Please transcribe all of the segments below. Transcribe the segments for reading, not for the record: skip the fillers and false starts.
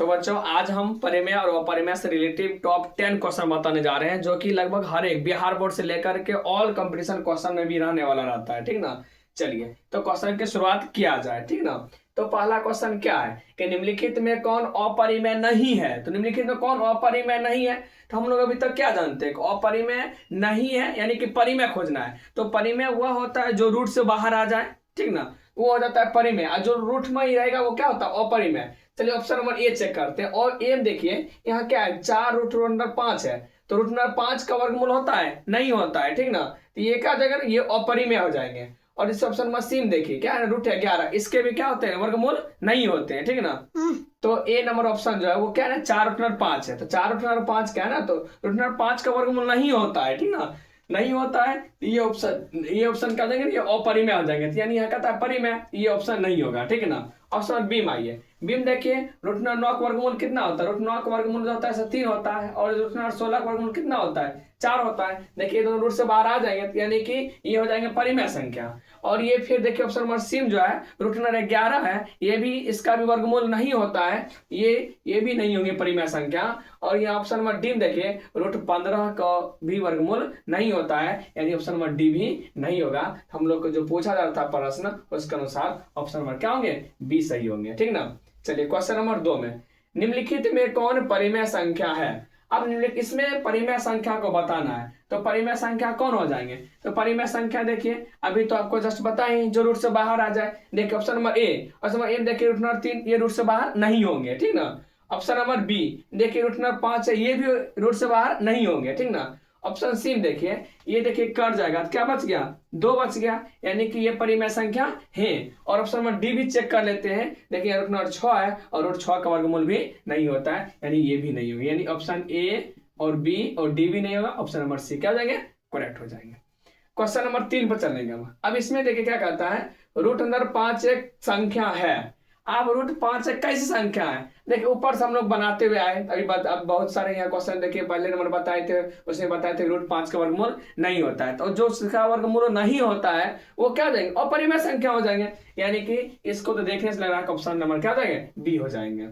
बच्चों आज हम परिमेय और अपरिमेय से रिलेटिव टॉप 10 क्वेश्चन बताने जा रहे हैं, जो कि लगभग हर एक बिहार बोर्ड से लेकर के ऑल कंपटीशन क्वेश्चन में भी रहने वाला रहता है। ठीक ना, चलिए तो क्वेश्चन की शुरुआत किया जाए। ठीक ना, तो पहला क्वेश्चन क्या है कि निम्नलिखित में कौन अपरिमेय नहीं है। तो निम्नलिखित में कौन अपरिमेय नहीं है, तो हम लोग अभी तक क्या जानते हैं, अपरिमेय नहीं है यानी कि परिमेय खोजना है। तो परिमेय वह होता है जो रूट से बाहर आ जाए, ठीक ना, वो हो जाता है परिमेय, और जो रूट में ही रहेगा वो क्या होता है, अपरिमेय। चलिए ऑप्शन नंबर ए चेक करते हैं। और ए देखिए यहाँ क्या है, 4 रूट अंडर 5 है, तो रूट अंडर 5 का वर्गमूल होता है, नहीं होता है। ठीक ना, तो ये क्या हो जाएगा, ये अपरिमेय हो जाएंगे। और इस ऑप्शन में सीम देखिए क्या है, रूट है 11, इसके भी क्या होते हैं, वर्गमूल नहीं होते हैं। ठीक ना, तो ए नंबर ऑप्शन जो है वो क्या है, 4 रूट अंडर 5 है, तो 4 रूट अंडर 5 क्या है ना, तो रूट अंडर 5 का वर्गमूल नहीं होता है। ठीक ना, नहीं होता है, तो ये ऑप्शन क्या हो जाएंगे, ये अपरिमेय हो जाएंगे, तो यानी यहाँ कहता है परिमेय, ये ऑप्शन नहीं होगा। ठीक है ना, ऑप्शन बी में आइए। बीम देखिए रूट अंडर 9 का वर्गमूल कितना होता है, रूट 9 का वर्गमूल जो होता है 3 होता है, और रूट अंडर 16 का वर्गमूल कितना होता है, 4 होता है। देखिए दोनों रूट से बाहर आ जाएंगे, यानी कि ये हो जाएंगे परिमेय संख्या। और ये फिर देखिए ऑप्शन नंबर सी जो है रूट अंडर 11 है, ये भी इसका भी वर्गमूल नहीं होता है, ये भी नहीं होंगे परिमेय संख्या। और ये ऑप्शन नंबर डी देखिए रूट 15 का भी वर्गमूल नहीं होता है, यानी ऑप्शन नंबर डी भी नहीं होगा। हम लोग को जो पूछा जा रहा था प्रश्न उसके अनुसार ऑप्शन नंबर क्या होंगे, बी सही होंगे। ठीक ना, चलिए क्वेश्चन नंबर 2 में निम्नलिखित में कौन परिमेय संख्या है। अब इसमें परिमेय संख्या को बताना है, तो परिमेय संख्या कौन हो जाएंगे, तो परिमेय संख्या देखिए अभी तो आपको जस्ट बताएं जो रूट से बाहर आ जाए। देखिए option number A, option number A देखिए रूट नंबर 3, ये रूट से बाहर नहीं होंगे। ठीक ना, ऑप्शन नंबर बी देखिए रूट नंबर 5 है, ये भी रूट से बाहर नहीं होंगे। ठीक ना, ऑप्शन सी देखिए, ये देखिए कट जाएगा, तो क्या बच गया, 2 बच गया, यानी कि ये परिमेय संख्या है। और ऑप्शन नंबर डी भी चेक कर लेते हैं। देखिए रूट नंबर 6 है, और रूट 6 का वर्गमूल भी नहीं होता है, यानी ये भी नहीं होगा, यानी ऑप्शन ए और बी और डी भी नहीं होगा, ऑप्शन नंबर सी क्या हो जाएंगे, करेक्ट हो जाएंगे। क्वेश्चन नंबर 3 पर चलेंगे हम। अब इसमें देखिए क्या कहता है, रूट अंडर 5 एक संख्या है। अब रूट 5 एक कैसी संख्या है, देखिए ऊपर से हम लोग बनाते हुए आए, अब बहुत सारे यहाँ क्वेश्चन देखिए पहले नंबर बताए थे, उसमें बताए थे रूट 5 का वर्गमूल नहीं होता है, तो जो उसका वर्गमूल नहीं होता है वो क्या हो जाएंगे, अपरिमेय संख्या हो जाएंगे, यानी कि इसको तो देखने से लग रहा है ऑप्शन नंबर क्या हो जाएंगे, बी हो जाएंगे।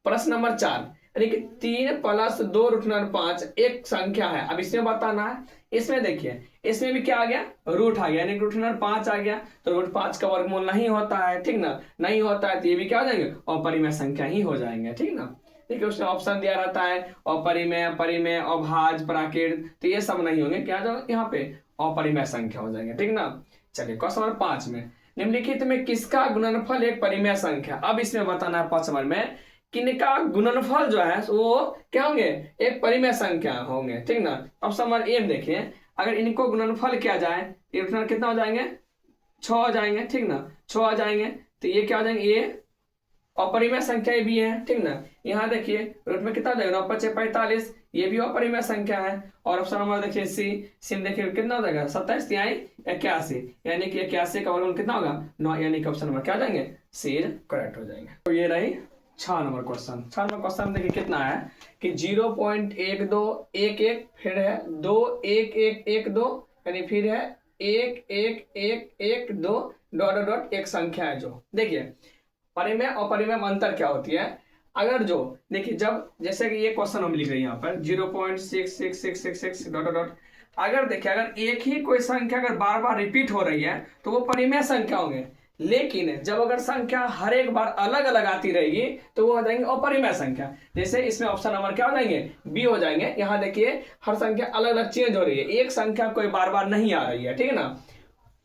प्रश्न नंबर 4, यानी कि 3 + 2 रूट अंडर 5 एक संख्या है। अब इसमें बताना है। इसमें देखिए इसमें भी क्या आ गया, रूट आ गया, यानी रूट अंडर 5 आ गया, तो रूट 5 का वर्गमूल नहीं होता है। ठीक ना, नहीं होता है, तो ये भी क्या हो जाएंगे, अपरिमेय संख्या ही हो जाएंगे। ठीक ना, देखिए उसने ऑप्शन दिया रहता है अपरिमेय, परिमेय, अभाज्य, प्राकृत, तो ये सब नहीं होंगे, क्या जो यहाँ पे अपरिमेय संख्या हो जाएंगे। ठीक ना, चलिए क्वेश्चन नंबर 5 में निम्नलिखित में किसका गुणनफल एक परिमेय संख्या। अब इसमें बताना है 5 नंबर में किनका गुणनफल जो है वो क्या होंगे, एक परिमेय संख्या होंगे। ठीक ना, ऑप्शन नंबर ए देखिए, अगर इनको गुणनफल किया जाए तो कितना हो जाएंगे, 6 हो जाएंगे। ठीक ना, 6 आ जाएंगे, तो ये क्या हो जाएंगे, ये अपरिमेय संख्या भी है। ठीक ना, यहाँ देखिए रूट में कितना हो जाएगा, 9 × 5 = 45, ये भी अपरिमेय संख्या है। और ऑप्शन नंबर देखिए सी देखिए कितना हो जाएगा, 27 × 81, यानी कि 81 का वर्गमूल कितना होगा, 9, यानी कि ऑप्शन नंबर क्या हो जाएंगे, सी करेक्ट हो जाएंगे। तो ये रही 6 नंबर क्वेश्चन। 6 नंबर क्वेश्चन देखिए कितना है कि 0.1211, फिर है 21112, यानी फिर है 11112 एक संख्या है। जो देखिए परिमेय अपरिमेय में अंतर क्या होती है, अगर जो देखिए जब जैसे कि ये क्वेश्चन हम लिख रहे हैं यहाँ पर 0.66666 अगर देखिए अगर एक ही कोई संख्या अगर बार बार रिपीट हो रही है तो वो परिमेय संख्या होंगे, लेकिन जब अगर संख्या हर एक बार अलग अलग आती रहेगी तो वो हो जाएंगे अपरिमेय संख्या। जैसे इसमें ऑप्शन नंबर क्या हो जाएंगे, बी हो जाएंगे। यहाँ देखिए हर संख्या अलग अलग चेंज हो रही है, एक संख्या कोई बार बार नहीं आ रही है। ठीक है ना,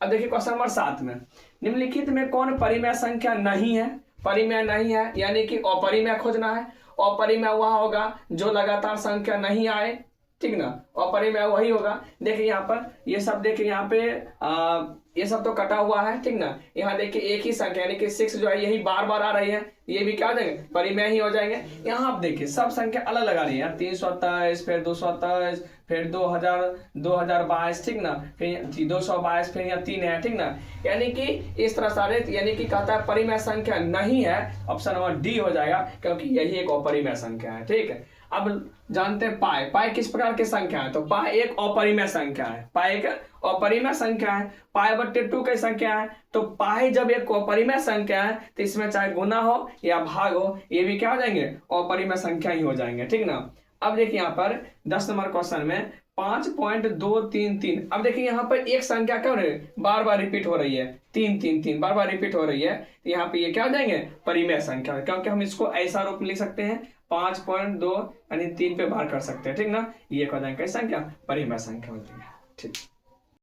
अब देखिए क्वेश्चन नंबर 7 में निम्नलिखित में कौन परिमेय संख्या नहीं है। परिमेय नहीं है यानी कि अपरिमेय खोजना है। अपरिमेय वह होगा जो लगातार संख्या नहीं आए। ठीक ना, अपरिमेय वही होगा। देखिए यहाँ पर ये सब देखिए यहाँ पे ये सब तो कटा हुआ है। ठीक ना, यहाँ देखिए एक ही संख्या यानी कि 6 जो है यही बार बार आ रही है, ये भी क्या हो जाएंगे, परिमेय ही हो जाएंगे। यहाँ आप देखिए सब संख्या अलग लगा रही है, 327, फिर 227, फिर 2022। ठीक ना, फिर 222, फिर यहाँ 3 है। ठीक ना, यानी कि इस तरह सारे, यानी कि कहता है परिमेय संख्या नहीं है, ऑप्शन नंबर डी हो जाएगा, क्योंकि यही एक अपरिमेय संख्या है। ठीक है, अब जानते हैं पाई, पाई किस प्रकार की संख्या है? तो पाई एक अपरिमेय संख्या है, पाई एक अपरिमेय संख्या है। पाई बट्टे 2 की संख्या है, तो पाई जब एक अपरिमेय संख्या है तो इसमें चाहे गुना हो या भाग हो, ये भी क्या हो जाएंगे? अपरिमेय संख्या ही हो जाएंगे, ठीक ना। अब देखिए यहाँ पर 10 नंबर क्वेश्चन में 5.233। अब देखिए यहाँ पर एक संख्या क्या हो रही है? बार बार रिपीट हो रही है, 3 बार बार रिपीट हो रही है। यहाँ पे ये क्या हो जाएंगे? परिमेय संख्या, क्योंकि हम इसको ऐसा रूप में लिख सकते हैं 5.2 यानी 3 पे भाग कर सकते हैं, ठीक ना। ये हो जाएंगे संख्या, परिमेय संख्या होती है, ठीक।